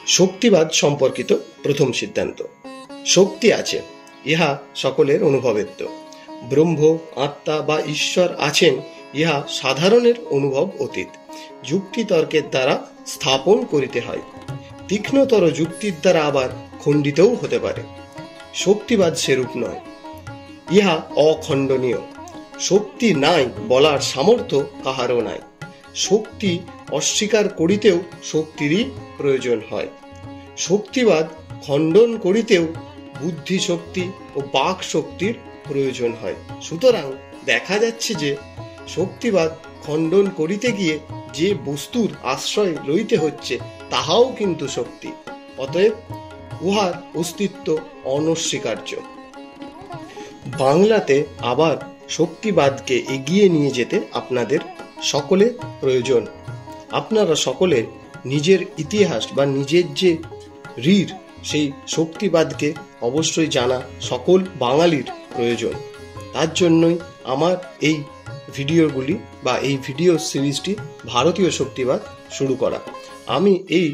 শক্তিবাদ সম্পর্কিত প্রথম সিদ্ধান্ত। শক্তি আছে, ইহা সকলের অনুভবেত্য। ব্রহ্ম, আত্মা বা ঈশ্বর আছেন, ইহা সাধারণের অনুভব অতীত। যুক্তি তর্কের দ্বারা স্থাপন করিতে হয়, তীক্ষ্ণতর যুক্তির দ্বারা আবার খণ্ডিতও হতে পারে। শক্তিবাদ সেরূপ নয়, ইহা অখণ্ডনীয়। শক্তি নাই বলার সামর্থ্য কাহারও নাই। শক্তি অস্বীকার করিতেও শক্তিরই প্রয়োজন হয়। শক্তিবাদ খণ্ডন করিতেও বুদ্ধি শক্তি ও বাক শক্তির প্রয়োজন হয়। সুতরাং দেখা যাচ্ছে যে শক্তিবাদ খণ্ডন করিতে গিয়ে যে বস্তুর আশ্রয় লইতে হচ্ছে তাহাও কিন্তু শক্তি, অতএব উহার অস্তিত্ব অনস্বীকার্য। বাংলাতে আবার শক্তিবাদকে এগিয়ে নিয়ে যেতে আপনাদের সকলের প্রয়োজন। আপনারা সকলে নিজের ইতিহাস বা নিজের যে রীর, সেই শক্তিবাদকে অবশ্যই জানা সকল বাঙালির প্রয়োজন। তার জন্যই আমার এই ভিডিওগুলি বা এই ভিডিও সিরিজটি ভারতীয় শক্তিবাদ শুরু করা। আমি এই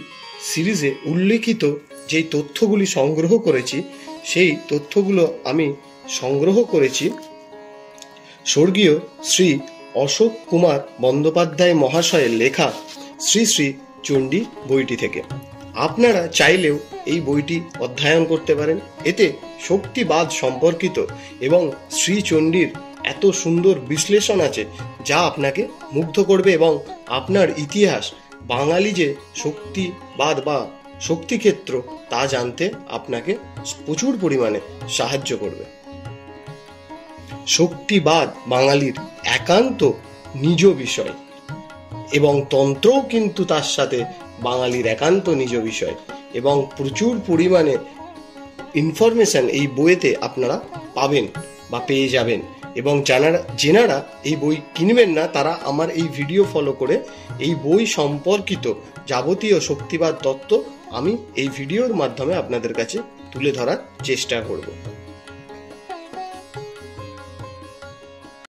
সিরিজে উল্লেখিত যেই তথ্যগুলি সংগ্রহ করেছি, সেই তথ্যগুলো আমি সংগ্রহ করেছি স্বর্গীয় শ্রী অশোক কুমার বন্দ্যোপাধ্যায় মহাশয়ের লেখা শ্রী শ্রী চণ্ডী বইটি থেকে। আপনারা চাইলেও এই বইটি অধ্যয়ন করতে পারেন। এতে শক্তিবাদ সম্পর্কিত এবং শ্রী চণ্ডীর এত সুন্দর বিশ্লেষণ আছে যা আপনাকে মুগ্ধ করবে এবং আপনার ইতিহাস, বাঙালি যে শক্তিবাদ বা শক্তিক্ষেত্র তা জানতে আপনাকে প্রচুর পরিমাণে সাহায্য করবে। শক্তিবাদ বাঙালির একান্ত নিজ বিষয় এবং তন্ত্রও কিন্তু তার সাথে বাঙালির একান্ত নিজ বিষয়, এবং প্রচুর পরিমাণে ইনফরমেশন এই বইয়েতে আপনারা পাবেন বা পেয়ে যাবেন। এবং যেনারা এই বই কিনবেন না, তারা আমার এই ভিডিও ফলো করে এই বই সম্পর্কিত যাবতীয় শক্তিবাদ তত্ত্ব আমি এই ভিডিওর মাধ্যমে আপনাদের কাছে তুলে ধরার চেষ্টা করব।